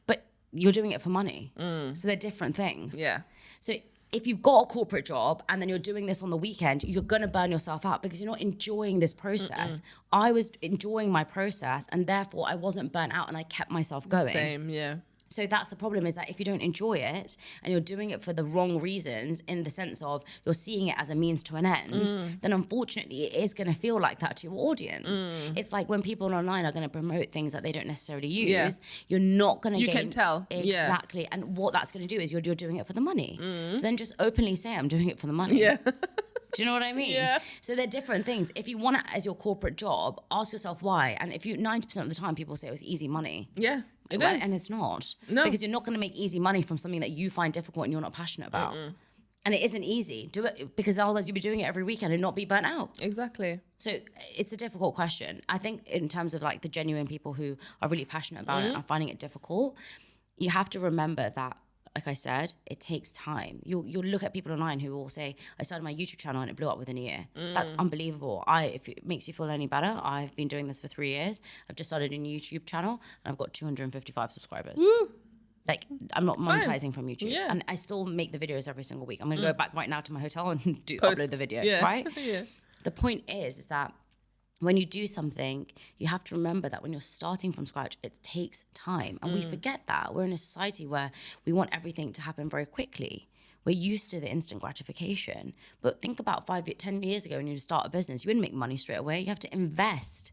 But you're doing it for money. So they're different things. Yeah. So if you've got a corporate job and then you're doing this on the weekend, you're going to burn yourself out because you're not enjoying this process. I was enjoying my process and therefore I wasn't burnt out and I kept myself going. Same, yeah. So that's the problem, is that if you don't enjoy it and you're doing it for the wrong reasons, in the sense of you're seeing it as a means to an end, then unfortunately it is going to feel like that to your audience. It's like when people online are going to promote things that they don't necessarily use, you're not going to You can tell. Exactly. And what that's going to do is you're doing it for the money. So then just openly say, I'm doing it for the money. Yeah. Do you know what I mean? Yeah. So they're different things. If you want it as your corporate job, ask yourself why. And if you 90% of the time people say it was easy money. Yeah, it is. And it's not. No. Because you're not going to make easy money from something that you find difficult and you're not passionate about. And it isn't easy. Do it because otherwise you'll be doing it every weekend and not be burnt out. Exactly. So it's a difficult question. I think in terms of like the genuine people who are really passionate about it and finding it difficult, you have to remember that, like I said, it takes time. You'll look at people online who will say, I started my YouTube channel and it blew up within a year. That's unbelievable. If it makes you feel any better, I've been doing this for 3 years. I've just started a new YouTube channel and I've got 255 subscribers. Woo. Like, I'm not monetizing fine. from YouTube. Yeah. And I still make the videos every single week. I'm going to go back right now to my hotel and Post. upload the video, Yeah. right? Yeah. The point is that when you do something, you have to remember that when you're starting from scratch, it takes time. And we forget that. We're in a society where we want everything to happen very quickly. We're used to the instant gratification. But think about 10 years ago when you start a business, you wouldn't make money straight away. You have to invest.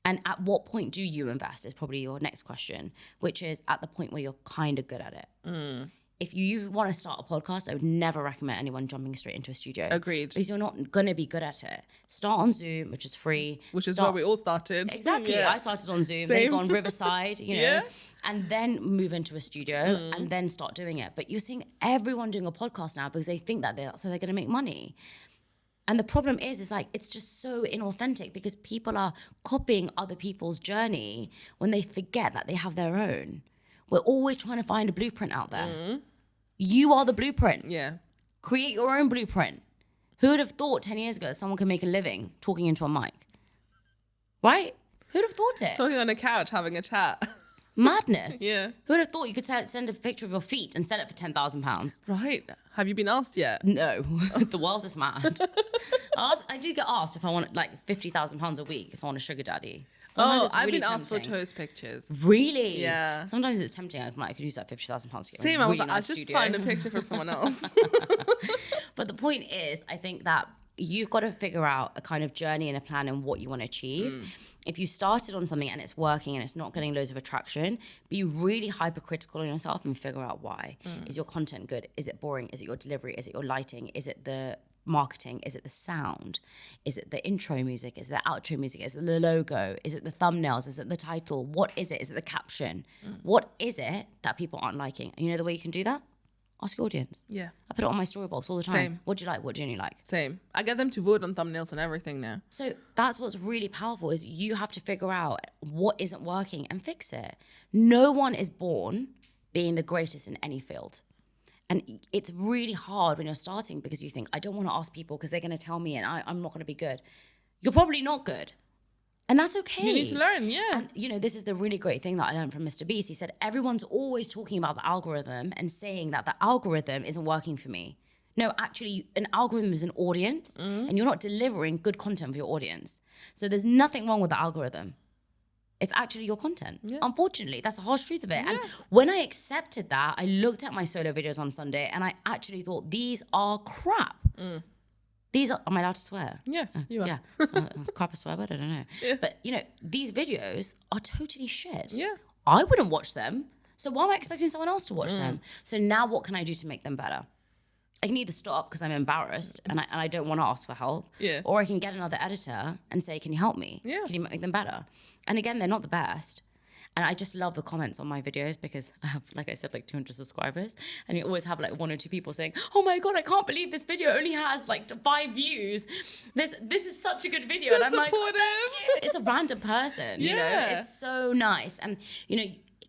And at what point do you invest is probably your next question, which is at the point where you're kind of good at it. If you want to start a podcast, I would never recommend anyone jumping straight into a studio. Agreed. Because you're not going to be good at it. Start on Zoom, which is free. Which is where we all started. Exactly. Yeah. I started on Zoom, Same. then go on Riverside, Yeah. and then move into a studio and then start doing it. But you're seeing everyone doing a podcast now because they think that that's how they're going to make money. And the problem is like, it's just so inauthentic because people are copying other people's journey when they forget that they have their own. We're always trying to find a blueprint out there. You are the blueprint. Yeah. Create your own blueprint. Who would have thought 10 years ago that someone could make a living talking into a mic? Right? Who would have thought it? Talking on a couch, having a chat. Madness. Yeah. Who would have thought you could send a picture of your feet and sell it for £10,000? Right. Have you been asked yet? No. The world is mad. I do get asked if I want like £50,000 a week if I want a sugar daddy. Sometimes it's I've really been asked for tempting. toast pictures. Really? Yeah. Sometimes it's tempting. I'm like, I could use that £50,000 to get Same. a I was really like, nice I'll just studio. find a picture from someone else. But the point is, I think that you've got to figure out a kind of journey and a plan and what you want to achieve. If you started on something and it's working and it's not getting loads of attraction, be really hypercritical on yourself and figure out why. Is your content good? Is it boring? Is it your delivery? Is it your lighting? Is it the marketing? Is it the sound? Is it the intro music? Is it the outro music? Is it the logo? Is it the thumbnails? Is it the title? What is it? Is it the caption? What is it that people aren't liking? And you know the way you can do that? Ask your audience. Yeah. I put it on my story box all the time. Same. What do you like? What do you like? Same. I get them to vote on thumbnails and everything now. So that's what's really powerful is you have to figure out what isn't working and fix it. No one is born being the greatest in any field. And it's really hard when you're starting because you think, I don't want to ask people because they're going to tell me and I'm not going to be good. You're probably not good. And that's okay. You need to learn, yeah. And, this is the really great thing that I learned from Mr. Beast. He said, everyone's always talking about the algorithm and saying that the algorithm isn't working for me. No, actually, an algorithm is an audience and you're not delivering good content for your audience. So there's nothing wrong with the algorithm. It's actually your content. Yeah. Unfortunately, that's the harsh truth of it. Yeah. And when I accepted that, I looked at my solo videos on Sunday and I actually thought, these are crap. These are, am I allowed to swear? Yeah, you are. Yeah, that's crap a swear word, I don't know. Yeah. But, these videos are totally shit. Yeah. I wouldn't watch them. So why am I expecting someone else to watch them? So now what can I do to make them better? I can either stop because I'm embarrassed and I don't want to ask for help. Yeah. Or I can get another editor and say, can you help me? Yeah. Can you make them better? And again, they're not the best. And I just love the comments on my videos because I have, like I said, like 200 subscribers. And you always have like 1 or 2 people saying, oh my God, I can't believe this video only has like 5 views. This is such a good video. So and I'm supportive. like, oh, thank you. It's a random person, Yeah. It's so nice. And,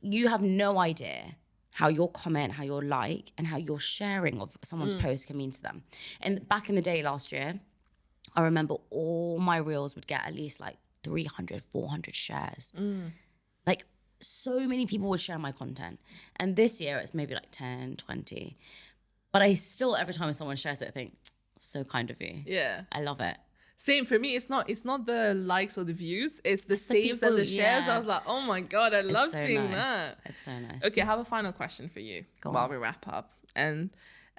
you have no idea how your comment, how your like, and how your sharing of someone's post can mean to them. And back in the day last year, I remember all my reels would get at least like 300, 400 shares. Like so many people would share my content. And this year it's maybe like 10, 20. But I still, every time someone shares it, I think, so kind of you. Yeah. I love it. Same for me. It's not the likes or the views. It's the saves and the shares. I was like, oh my God, I love seeing that. It's so nice. Okay, I have a final question for you while we wrap up. And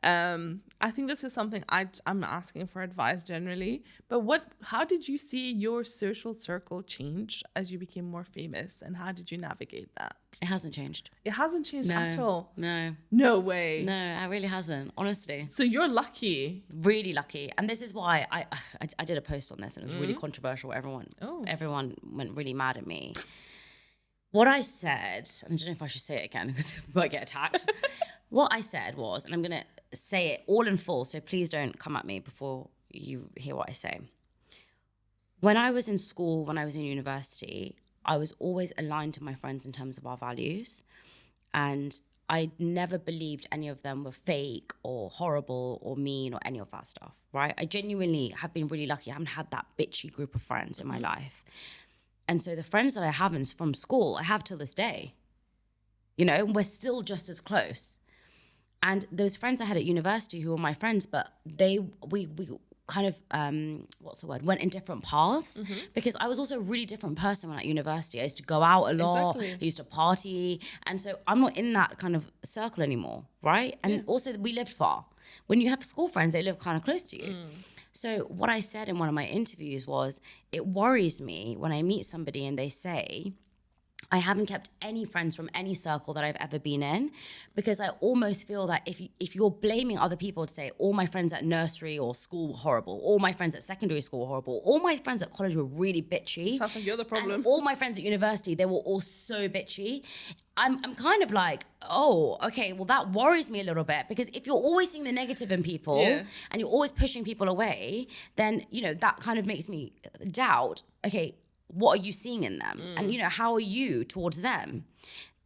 I think this is something I'm asking for advice generally. But how did you see your social circle change as you became more famous? And how did you navigate that? It hasn't changed. It hasn't changed at all? No. No way. No, it really hasn't, honestly. So you're lucky. Really lucky. And this is why I did a post on this and it was really controversial. Everyone went really mad at me. What I said, I don't know if I should say it again because I might get attacked. What I said was, and I'm going to say it all in full, so please don't come at me before you hear what I say. When I was in school, when I was in university, I was always aligned to my friends in terms of our values. And I never believed any of them were fake or horrible or mean or any of that stuff, right? I genuinely have been really lucky. I haven't had that bitchy group of friends in my life. And so the friends that I have from school, I have till this day. You know, we're still just as close. And those friends I had at university who were my friends, but we kind of, went in different paths because I was also a really different person when at university. I used to go out a lot, I used to party. And so I'm not in that kind of circle anymore, right? And also we lived far. When you have school friends, they live kind of close to you. So what I said in one of my interviews was, it worries me when I meet somebody and they say, I haven't kept any friends from any circle that I've ever been in because I almost feel that if you're blaming other people to say all my friends at nursery or school were horrible, all my friends at secondary school were horrible, all my friends at college were really bitchy. Sounds like you're the problem. And all my friends at university, they were all so bitchy. I'm kind of like, oh, okay, well that worries me a little bit because if you're always seeing the negative in people and you're always pushing people away, then, you know, that kind of makes me doubt, okay, what are you seeing in them? And, you know, how are you towards them?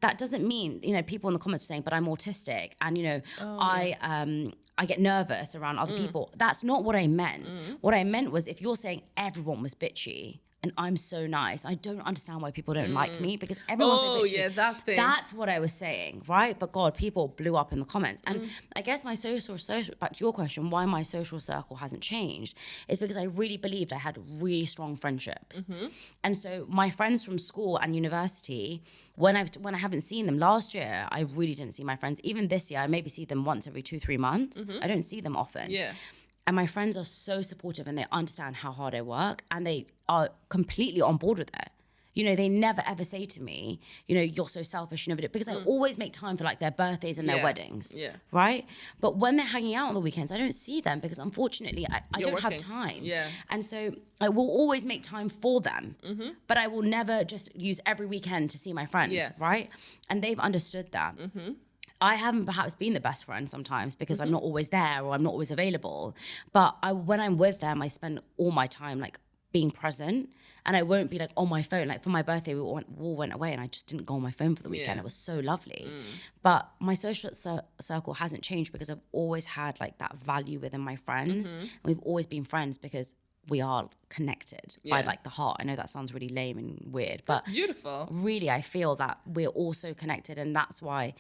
That doesn't mean, you know, people in the comments are saying, but I'm autistic and, you know, I get nervous around other people. That's not what I meant. What I meant was if you're saying everyone was bitchy and I'm so nice, I don't understand why people don't like me because everyone's so bitchy. Oh, yeah, that thing. That's what I was saying, right? But God, people blew up in the comments. And I guess my social, back to your question, why my social circle hasn't changed is because I really believed I had really strong friendships. And so my friends from school and university, when I haven't seen them last year, I really didn't see my friends. Even this year, I maybe see them once every 2-3 months. I don't see them often. Yeah. And my friends are so supportive and they understand how hard I work and they are completely on board with it. You know, they never ever say to me, you know, you're so selfish, you never do it. Because I always make time for like their birthdays and their weddings, right? But when they're hanging out on the weekends, I don't see them because unfortunately I don't have time. And so I will always make time for them, but I will never just use every weekend to see my friends, right? And they've understood that. I haven't perhaps been the best friend sometimes because I'm not always there or I'm not always available. But when I'm with them, I spend all my time like being present and I won't be like on my phone. Like for my birthday, we all went away and I just didn't go on my phone for the weekend. It was so lovely. But my social circle hasn't changed because I've always had like that value within my friends. And we've always been friends because we are connected by like the heart. I know that sounds really lame and weird, but that's beautiful. Really, I feel that we're also connected, and that's why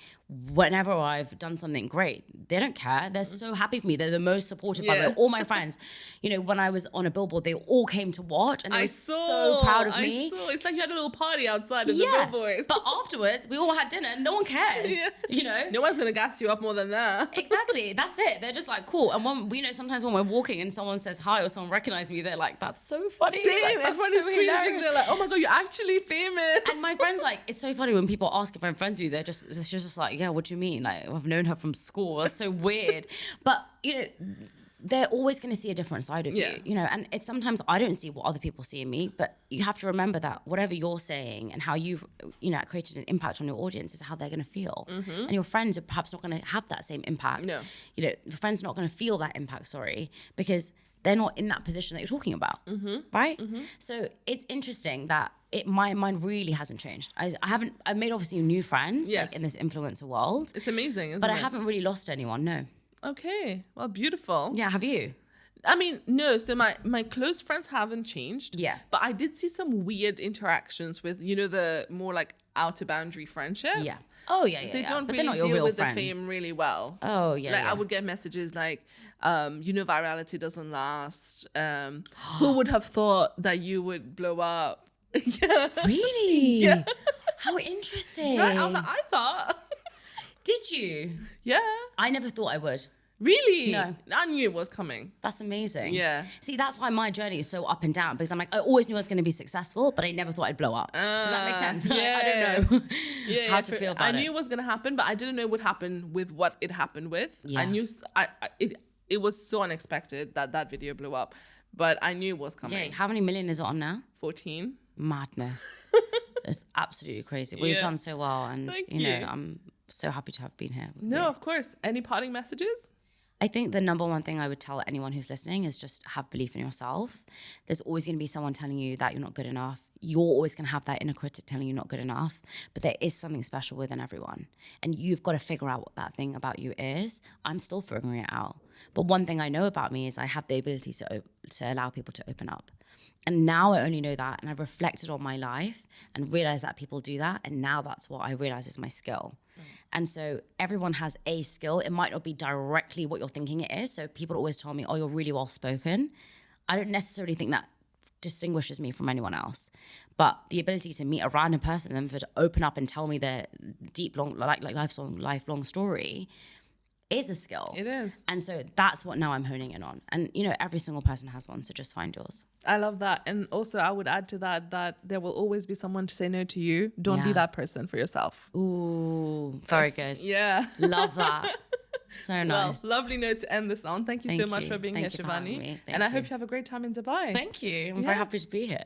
whenever I've done something great, they don't care. They're so happy for me. They're the most supportive. By the way, all my friends, you know, when I was on a billboard, they all came to watch, and they were so proud of me. It's like you had a little party outside of the billboard. But afterwards, we all had dinner, and no one cares. You know, no one's gonna gas you up more than that. Exactly, that's it. They're just like cool. And when you know, sometimes when we're walking and someone says hi or someone recognizes me, they're like, "That's so funny." Same. Like, Everyone is cringing. Hilarious. They're like, "Oh my God, you're actually famous." And my friends, like, it's so funny when people ask if I'm friends with you. They're just like, "Yeah, what do you mean? Like, I've known her from school." That's so weird. But you know, they're always going to see a different side of you, you know, and it's sometimes I don't see what other people see in me, but you have to remember that whatever you're saying and how you've, you know, created an impact on your audience is how they're going to feel. And your friends are perhaps not going to have that same impact. No. You know, your friends are not going to feel that impact, because they're not in that position that you're talking about, right? So it's interesting that my mind really hasn't changed. I've made obviously new friends like in this influencer world. It's amazing, isn't but it? I haven't really lost anyone, no. Okay, well, beautiful. Yeah, have you? I mean, no, so my close friends haven't changed. Yeah. But I did see some weird interactions with, you know, the more like outer boundary friendships. Yeah. Oh, yeah. They don't but really they're not your deal real with friends. the fame really well. Oh, yeah. Like I would get messages like, you know, virality doesn't last. Who would have thought that you would blow up? Yeah. Really? Yeah. How interesting. Right? I was like, I thought. Did you? Yeah. I never thought I would. Really? No. I knew it was coming. That's amazing. Yeah. See, that's why my journey is so up and down, because I'm like, I always knew I was going to be successful, but I never thought I'd blow up. Does that make sense? Yeah. I don't know how to feel about I it. knew it was going to happen, but I didn't know it would happen with what it happened with. Yeah. I knew it was so unexpected that video blew up, but I knew it was coming. Yeah. How many million is it on now? 14. Madness. It's absolutely crazy. We've done so well, and Thank you know, you. I'm so happy to have been here. No, of course. Any parting messages? I think the number one thing I would tell anyone who's listening is just have belief in yourself. There's always going to be someone telling you that you're not good enough. You're always going to have that inner critic telling you not good enough, but there is something special within everyone. And you've got to figure out what that thing about you is. I'm still figuring it out. But one thing I know about me is I have the ability to allow people to open up. And now I only know that, and I've reflected on my life and realized that people do that. And now that's what I realize is my skill. And so everyone has a skill. It might not be directly what you're thinking it is. So people always tell me, oh, you're really well spoken. I don't necessarily think that distinguishes me from anyone else. But the ability to meet a random person and for to open up and tell me their deep, long, like lifelong story is a skill. It is. And so that's what now I'm honing in on. And, you know, every single person has one, so just find yours. I love that. And also I would add to that there will always be someone to say no to you. Don't be that person for yourself. Ooh, very good. Yeah. Love that. So nice. Well, lovely note to end this on. Thank you so much for being here, Thank you for having Shivani. me. And I hope you have a great time in Dubai. Thank you. I'm very happy to be here.